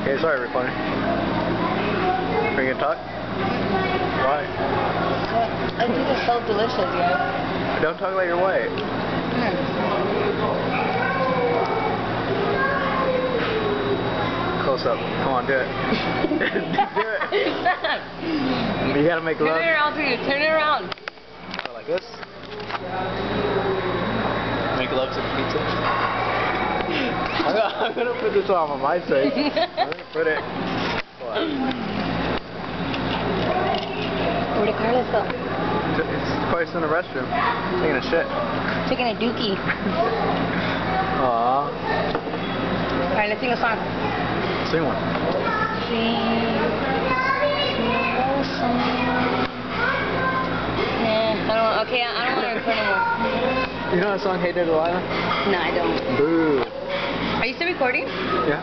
Okay, sorry, recording. Are you gonna talk? Why? I think it's so delicious, guys. Don't talk like you're white. Close up. Come on, do it. Do it. Stop. You gotta make love. Turn it around for you. Turn it around. Go like this. Make love to the pizza. I'm gonna put this on my face. I'm gonna put it. What? Where'd Carlos go? It's probably in the restroom. Taking a shit. Taking a dookie. Aww. Alright, let's sing a song. Sing one. Yeah, I don't want to record anymore. You know that song, Hey There Delilah? No, I don't. Boo. Are you still recording? Yeah.